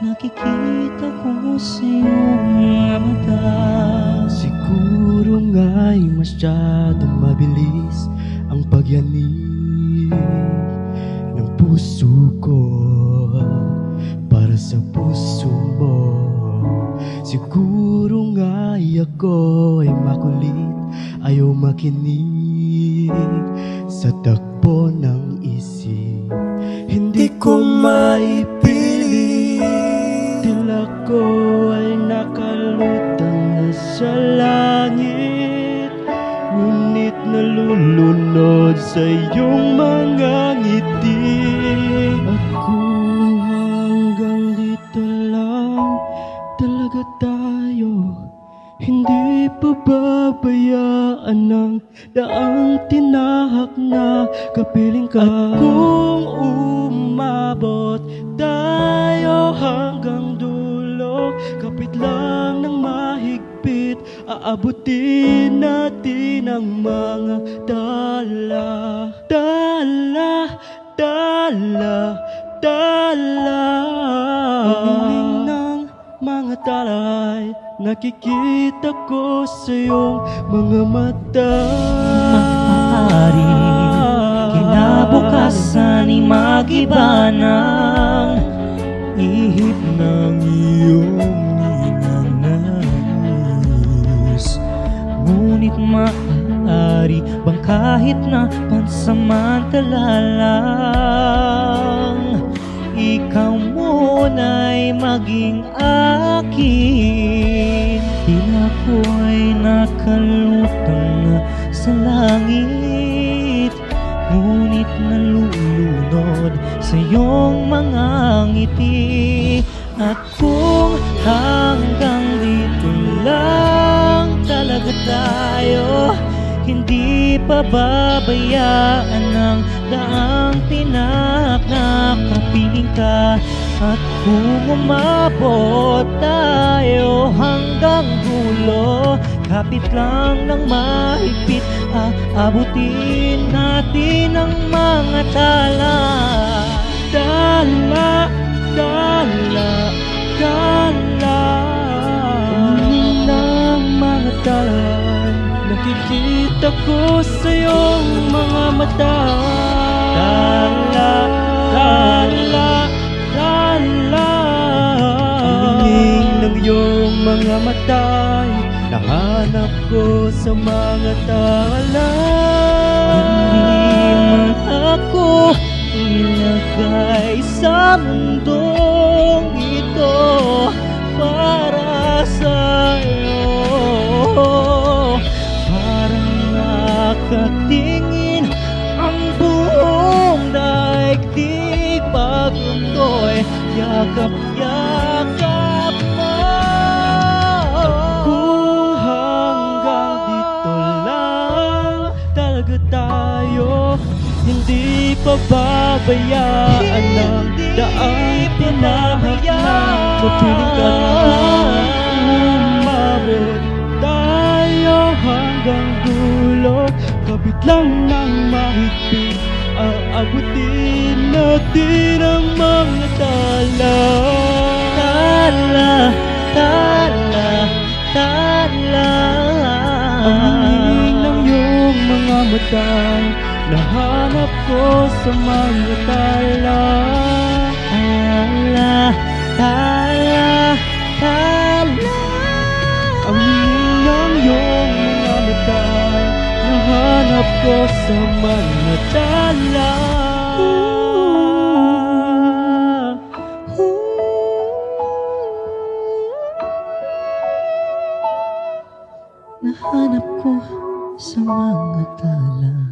nakikita ko sa iyong mga mata. Siguro nga'y masyadong mabilis ang pagyanig ng puso ko para sa puso mo. Siguro nga'y ako ay makulit, ayaw makinig sa takbo ng isip. Hindi ko maipilit, tila ko ay nakalutang na sa langit, ngunit nalulunod sa iyong mga ngiti. Ako hanggang dito lang talaga tayo, hindi pababayaan ng daang tinahak na kapiling ka. At kung umabot tayo hanggang dulo, kapit lang ng mahigpit, aabutin natin ang mga dala. Dala, dala, dala. Pagdating ng mga talay, nakikita ko sa iyong mga mata. Maaaring kinabukasan ay mag-iba ng Ihip ng iyong ninanais, ngunit maaari bang kahit na pansamantala lang, ikaw muna'y maging akin. Tila ko ay nakalutang na sa langit, ngunit nalulunod sa iyong mga ngiti. At kung hanggang dito lang talaga tayo, hindi pababayaan ng daang tinahak na kapiling ka. At kung umabot tayo hanggang dulo, kapit lang ng mahigpit, aabutin natin ang mga tala. dala, dala, dala. Pagdating ng mga talay, nakikita ko sa iyong mga mata. Dala, Dala, dala. Ang linging ng iyong mga mata'y nahanap ko sa mga tala. hindi man ako ilagay sa mundong ito para sa'yo. Parang nakatingin ang buong daigdig pag ako'y yakap-yakap mo. Kung hanggang dito lang talaga tayo, hindi pababayaan ng daang tinahak na kapiling ka. Umabot tayo hanggang dulo, kapit lang ng mahigpit, aabutin natin ang mga tala. Tala, tala, tala. Ang hingin ng iyong mga mata, nahanap ko sa mga tala. Tala, tala, tala. Ang hingin ng iyong mga mata, nahanap ko sa mga tala. Nahanap ko sa mga tala.